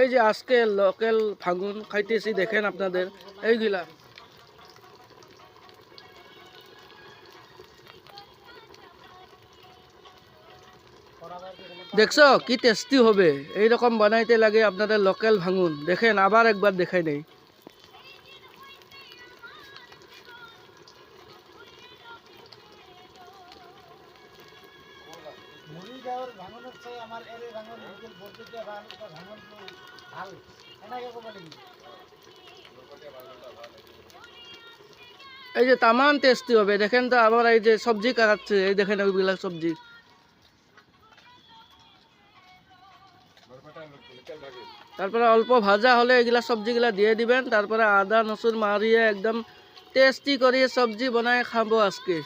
এই যে আজকে লোকাল ভাঙুন খাইতেছি, দেখেন আপনাদের এইগুলা। দেখছো কি টেস্টি হবে, এইরকম বানাইতে লাগে আপনাদের লোকাল ভাঙুন। দেখেন আবার একবার দেখাই নেই। এই যে তামান টেস্টি হবে, দেখেন তো। আবার এই যে সবজি কাটাচ্ছে, এই দেখেন ওইগুলা সবজি। তারপরে অল্প ভাজা হলে এগুলা সবজিগুলা দিয়ে দিবেন, তারপরে আদা রসুন মারিয়ে একদম টেস্টি করে সবজি বানায় খাবো আজকে।